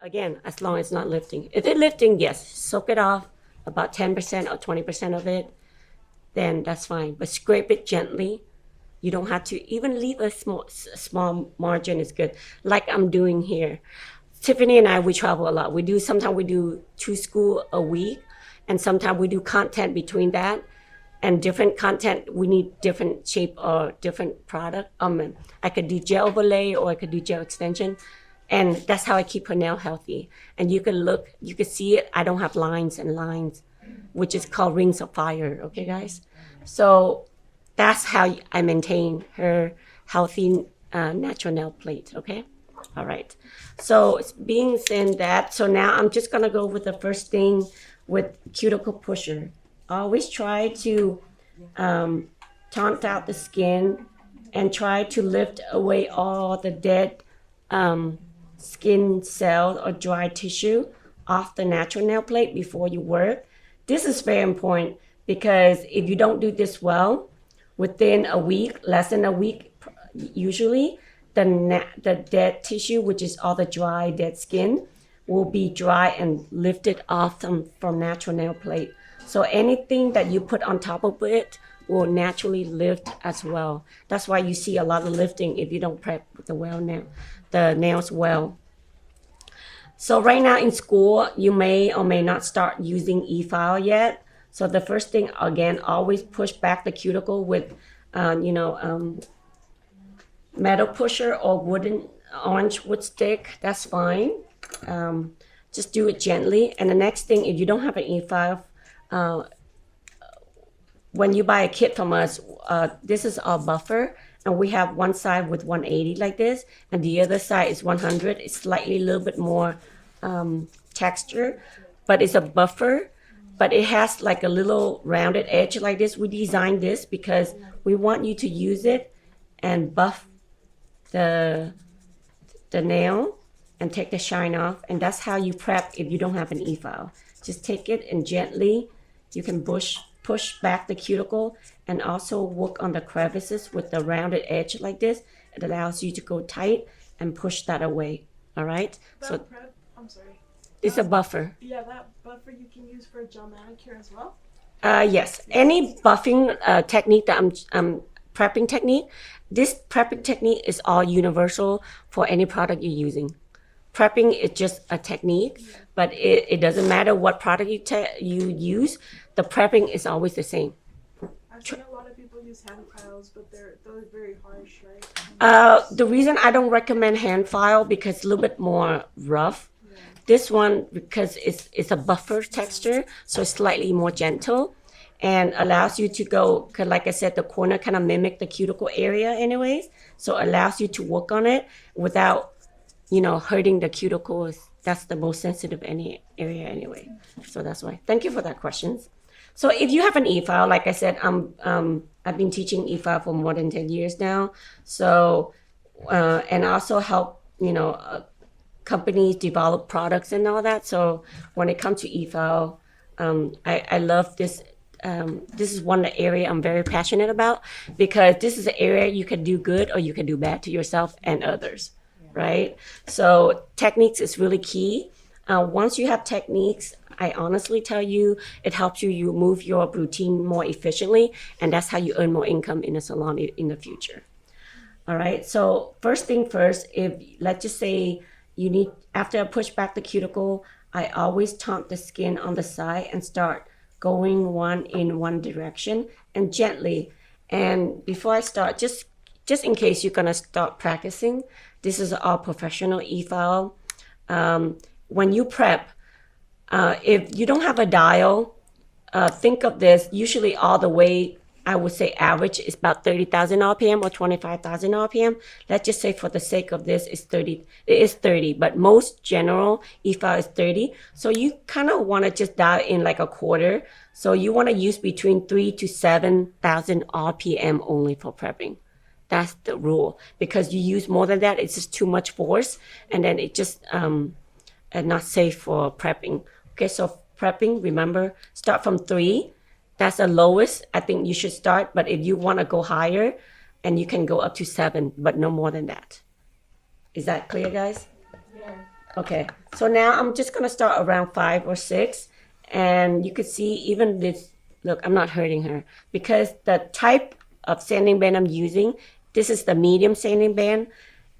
Again, as long as it's not lifting. If it's lifting, yes, soak it off about 10% or 20% of it, then that's fine. But scrape it gently. You don't have to even leave a small margin is good, like I'm doing here. Tiffany and I, we travel a lot. Sometimes we do 2 school a week, and sometimes we do content between that. And different content, we need different shape or different product. I could do gel overlay or I could do gel extension. And that's how I keep her nail healthy. And you can see it. I don't have lines and lines, which is called rings of fire. Okay, guys? So that's how I maintain her healthy natural nail plate. Okay? All right. So being said that, so now I'm just going to go with the first thing with cuticle pusher. Always try to taunt out the skin and try to lift away all the dead skin cell or dry tissue off the natural nail plate before you work. This is very important because if you don't do this well, within a week, less than a week, usually the dead tissue, which is all the dry dead skin, will be dry and lifted off from natural nail plate. So anything that you put on top of it will naturally lift as well. That's why you see a lot of lifting if you don't prep the nails well. So right now in school, you may or may not start using e-file yet. So the first thing, again, always push back the cuticle with, metal pusher or orange wood stick. That's fine. Just do it gently. And the next thing, if you don't have an e-file, when you buy a kit from us, this is our buffer, and we have one side with 180 like this, and the other side is 100. It's slightly a little bit more texture, but it's a buffer, but it has like a little rounded edge like this. We designed this because we want you to use it and buff the nail and take the shine off, and that's how you prep if you don't have an e-file. Just take it and gently, you can push back the cuticle and also work on the crevices with the rounded edge like this. It allows you to go tight and push that away. All right? I'm sorry. It's a buffer. Yeah, that buffer you can use for a gel manicure as well? Yes. Any buffing technique that I'm prepping technique, this prepping technique is all universal for any product you're using. Prepping is just a technique, but it doesn't matter what product you use. The prepping is always the same. I've seen a lot of people use hand files, but they're very harsh, right? The reason I don't recommend hand file because it's a little bit more rough. Yeah. This one, because it's a buffer texture, so it's slightly more gentle and allows you to go, because like I said, the corner kind of mimic the cuticle area anyways, so it allows you to work on it without hurting the cuticles. That's the most sensitive area anyway. So that's why. Thank you for that questions. So if you have an e-file, like I said, I've been teaching e-file for more than 10 years now. So, and also help, companies develop products and all that. So when it comes to e-file, I love this. This is one area I'm very passionate about because this is an area you can do good or you can do bad to yourself and others. Right? So techniques is really key. Once you have techniques, I honestly tell you, it helps you move your routine more efficiently, and that's how you earn more income in a salon in the future. All right. So first thing first, if let's just say after I push back the cuticle, I always taunt the skin on the side and start going in one direction and gently. And before I start, just in case you're gonna start practicing, this is all professional e-file. When you prep, if you don't have a dial, think of this, usually all the way, I would say average is about 30,000 RPM or 25,000 RPM. Let's just say for the sake of this, it is 30, but most general e-file is 30. So you kind of want to just dial in like a quarter. So you want to use between 3 to 7,000 RPM only for prepping. That's the rule, because you use more than that, it's just too much force, and then it just not safe for prepping. Okay, so prepping, remember, start from 3. That's the lowest I think you should start, but if you want to go higher, and you can go up to 7, but no more than that. Is that clear, guys? Yeah. Okay, so now I'm just gonna start around 5 or 6, and you could see even this. Look, I'm not hurting her because the type of sanding band I'm using, this is the medium sanding band,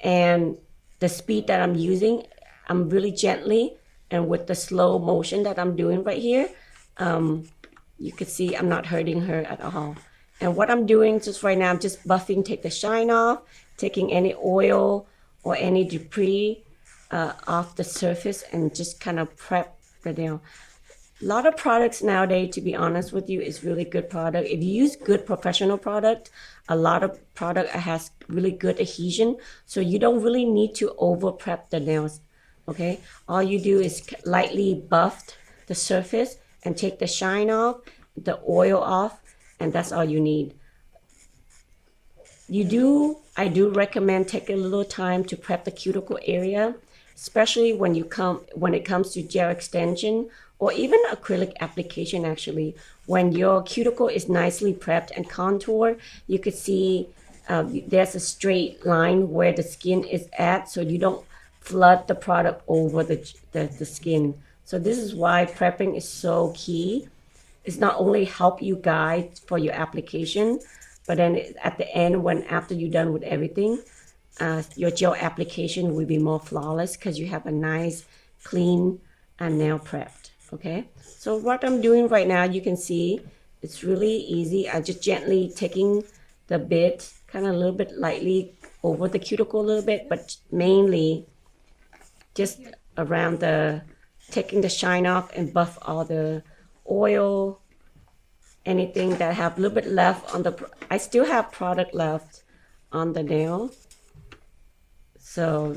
and the speed that I'm using, I'm really gently and with the slow motion that I'm doing right here. You could see I'm not hurting her at all. And what I'm doing just right now, I'm just buffing, take the shine off, taking any oil or any debris off the surface and just kind of prep the nail. A lot of products nowadays, to be honest with you, is really good product. If you use good professional product, a lot of product has really good adhesion, so you don't really need to over prep the nails. Okay, all you do is lightly buff the surface and take the shine off, the oil off, and that's all you need. I do recommend taking a little time to prep the cuticle area, especially when it comes to gel extension or even acrylic application. Actually, when your cuticle is nicely prepped and contoured, you could see there's a straight line where the skin is at, so you don't flood the product over the skin. So this is why prepping is so key. It's not only help you guide for your application, but then at the end, after you're done with everything, your gel application will be more flawless because you have a nice, clean nail prepped. Okay. So what I'm doing right now, you can see it's really easy. I just gently taking the bit, kind of a little bit lightly over the cuticle a little bit, but mainly just around taking the shine off and buff all the oil, anything that have a little bit left on I still have product left on the nail. So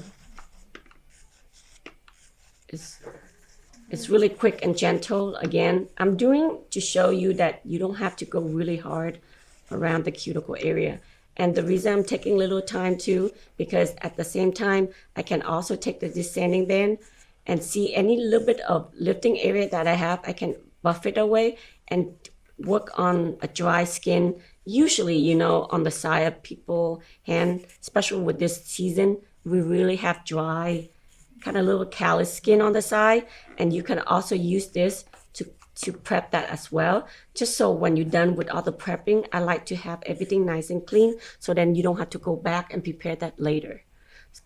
it's really quick and gentle. Again, I'm doing to show you that you don't have to go really hard around the cuticle area. And the reason I'm taking a little time too, because at the same time, I can also take this sanding band and see any little bit of lifting area that I have, I can buff it away and work on a dry skin. Usually, on the side of people's hand, especially with this season, we really have dry, kind of little callus skin on the side. And you can also use this to prep that as well. Just so when you're done with all the prepping, I like to have everything nice and clean, so then you don't have to go back and prepare that later.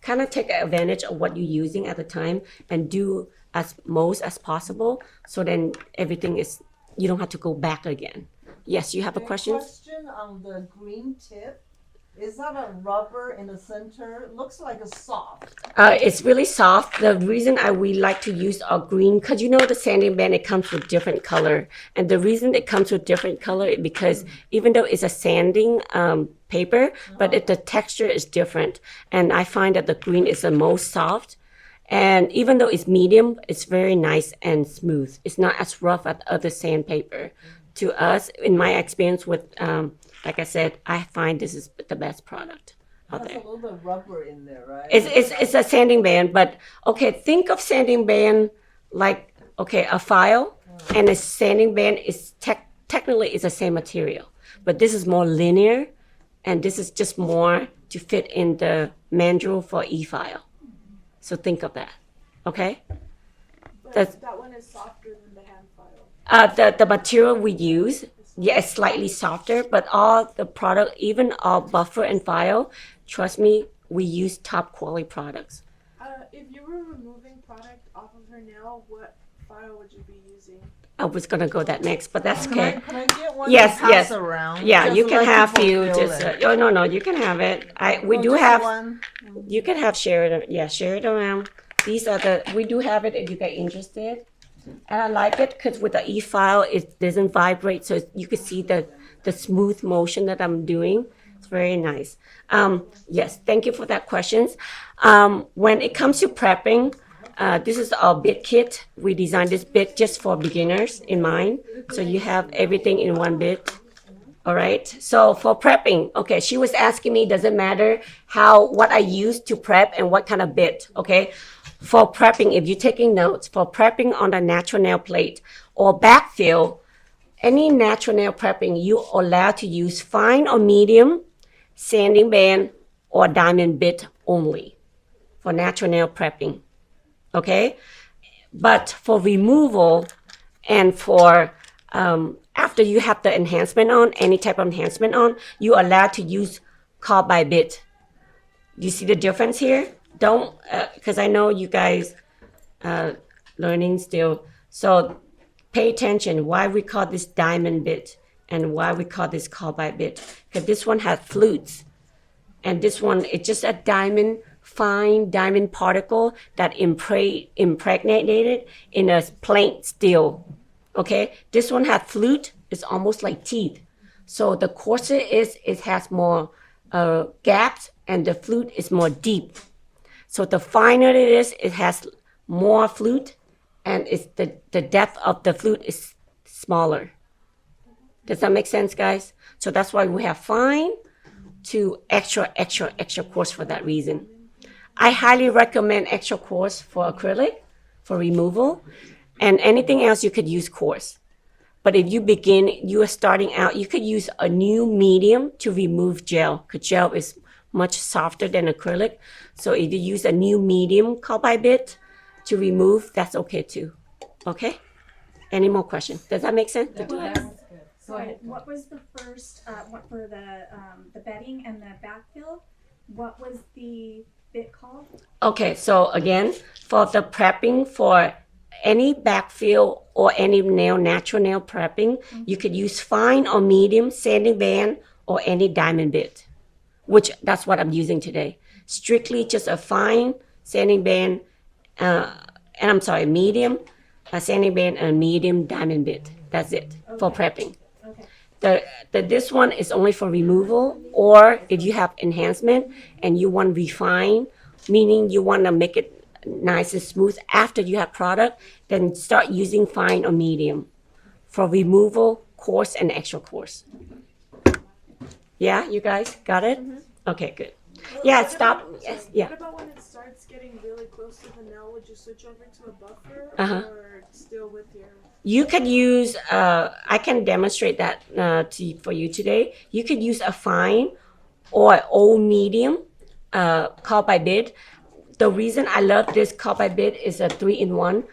Kind of take advantage of what you're using at the time and do as most as possible, so then you don't have to go back again. Yes, you have a question? Question on the green tip. Is that a rubber in the center? It looks like a soft. It's really soft. The reason we like to use our green, because the sanding band, it comes with different color. And the reason it comes with different color is because even though it's a sanding paper, but the texture is different. And I find that the green is the most soft. And even though it's medium, it's very nice and smooth. It's not as rough as other sandpaper. To us, in my experience with, like I said, I find this is the best product out there. There's a little bit of rubber in there, right? It's a sanding band, but okay, think of sanding band like, a file, and a sanding band is technically is the same material, but this is more linear, and this is just more to fit in the manual for e-file. So think of that, okay? But that one is softer than the hand file. The material we use, it's slightly softer, but all the product, even our buffer and file, trust me, we use top quality products. If you were removing product off of her nail, what file would you be using? I was gonna go that next, but that's okay. Can I get one Yes, to pass yes. around? Yeah, Just you to can let have people few. feel Just it. no, you can have it. We No, do just have. one. You can have share it. Yeah, share it around. We do have it if you get interested. And I like it because with the e-file, it doesn't vibrate, so you can see the smooth motion that I'm doing. It's very nice. Yes, thank you for that questions. When it comes to prepping, this is our bit kit. We designed this bit just for beginners in mind, so you have everything in one bit. All right. So for prepping, okay, she was asking me, does it matter what I use to prep and what kind of bit? Okay. For prepping, if you're taking notes, for prepping on a natural nail plate or backfill, any natural nail prepping, you are allowed to use fine or medium sanding band or diamond bit only for natural nail prepping. okay? But for removal and for after you have the enhancement on, any type of enhancement on, you're allowed to use call by bit. You see the difference here? Don't, because I know you guys learning still. So pay attention why we call this diamond bit and why we call this call by bit. Because this one has flutes. And this one, it's just a diamond, fine diamond particle that impregnated in a plain steel. Okay? This one has flute. It's almost like teeth. So the coarser it has more gaps, and the flute is more deep. So the finer it is, it has more flute, and it's the depth of the flute is smaller. Does that make sense, guys? So that's why we have fine to extra coarse for that reason. I highly recommend extra coarse for acrylic, for removal, and anything else you could use coarse. But if you are starting out, you could use a new medium to remove gel, because gel is much softer than acrylic. So if you use a new medium call by bit to remove, that's okay too. Okay? Any more questions? Does that make sense? So what was the first, what for the bedding and the backfill? What was the bit called? Okay, so again, for the prepping for any backfill or any natural nail prepping, you could use fine or medium sanding band or any diamond bit, which that's what I'm using today. Strictly just a fine sanding band, medium sanding band and medium diamond bit. That's it for prepping. Okay. This one is only for removal, or if you have enhancement and you want refine, meaning you want to make it nice and smooth after you have product, then start using fine or medium. For removal, coarse and extra coarse. Yeah, you guys got it? Okay, good. Yeah, stop. Yes, yeah. What about when it starts getting really close to the nail? Would you switch over to a buffer or still with your? You could use, I can demonstrate that for you today. You could use a fine or old medium call by bit. The reason I love this call by bit is a 3-in-1.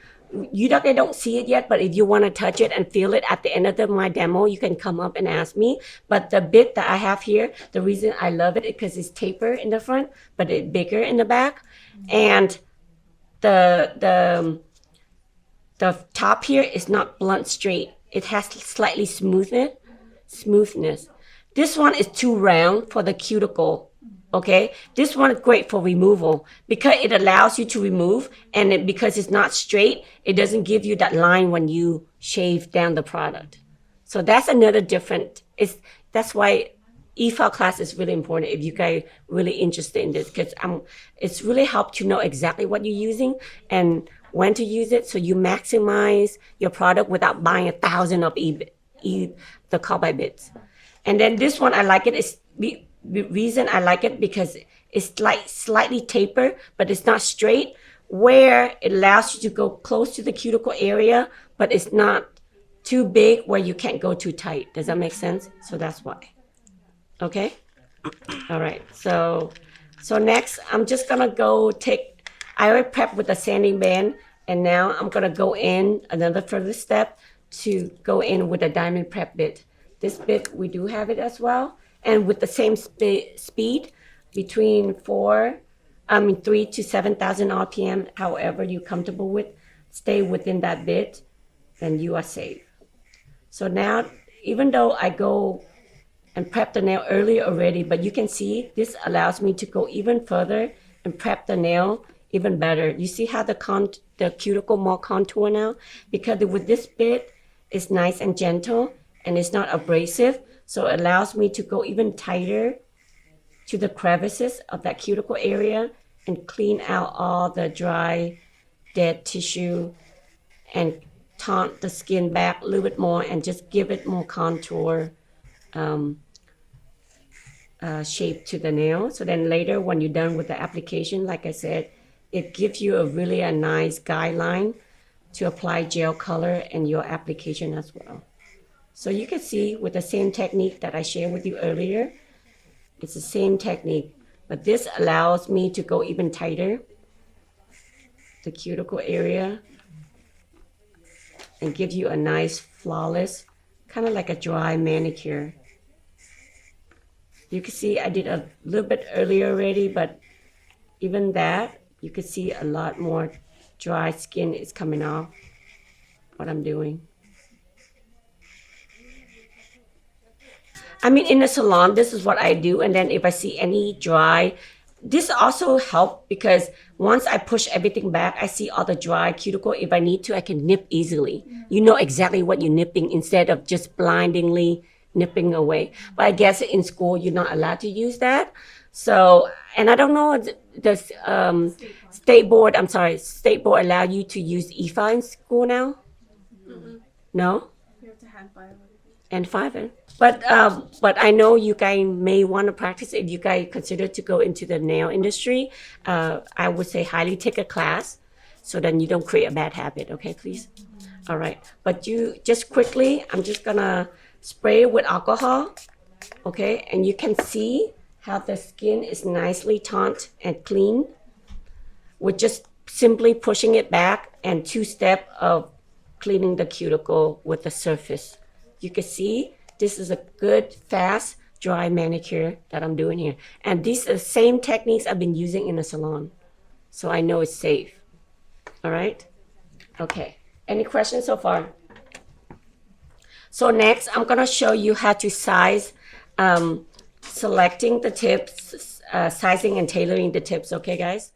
You don't see it yet, but if you want to touch it and feel it at the end of my demo, you can come up and ask me. But the bit that I have here, the reason I love it is because it's taper in the front, but it's bigger in the back. And the top here is not blunt straight. It has slightly smoothness. This one is too round for the cuticle. Okay, this one is great for removal because it allows you to remove, and because it's not straight, it doesn't give you that line when you shave down the product. So that's another different. That's why e-file class is really important if you guys really interested in this, because it's really helped you know exactly what you're using and when to use it, so you maximize your product without buying 1,000 of the call by bits. And then this one, I like it. The reason I like it because it's like slightly taper, but it's not straight, where it allows you to go close to the cuticle area, but it's not too big where you can't go too tight. Does that make sense? So that's why. Okay? All right. So next, I'm just going to I already prepped with the sanding band, and now I'm going to go in another further step to go in with a diamond prep bit. This bit, we do have it as well. And with the same speed, between 3 to 7,000 RPM, however you're comfortable with, stay within that bit, then you are safe. So now, even though I go and prep the nail earlier already, but you can see this allows me to go even further and prep the nail even better. You see how the cuticle more contour now? Because with this bit, it's nice and gentle and it's not abrasive. So it allows me to go even tighter to the crevices of that cuticle area and clean out all the dry, dead tissue and taunt the skin back a little bit more and just give it more contour shape to the nail. So then later when you're done with the application, like I said, it gives you a nice guideline to apply gel color in your application as well. So you can see with the same technique that I shared with you earlier, it's the same technique, but this allows me to go even tighter the cuticle area and give you a nice flawless, kind of like a dry manicure. You can see I did a little bit earlier already, but even that, you can see a lot more dry skin is coming off what I'm doing. I mean, in the salon, this is what I do. And then if I see any dry, this also help because once I push everything back, I see all the dry cuticle. If I need to, I can nip easily. You know exactly what you're nipping instead of just blindingly nipping away. But I guess in school, you're not allowed to use that. So, and I don't know, does state board allow you to use EFI in school now? No? You have to hand file everything. And five. But I know you guys may want to practice if you guys consider to go into the nail industry. I would say highly take a class so then you don't create a bad habit. Okay, please. All right. But you just quickly, I'm just gonna spray it with alcohol. Okay, and you can see how the skin is nicely taut and clean with just simply pushing it back and 2-step of cleaning the cuticle with the surface. You can see this is a good, fast, dry manicure that I'm doing here. And these are the same techniques I've been using in the salon. So I know it's safe. All right? Okay. Any questions so far? So next, I'm going to show you how to size, selecting the tips, sizing and tailoring the tips. Okay, guys?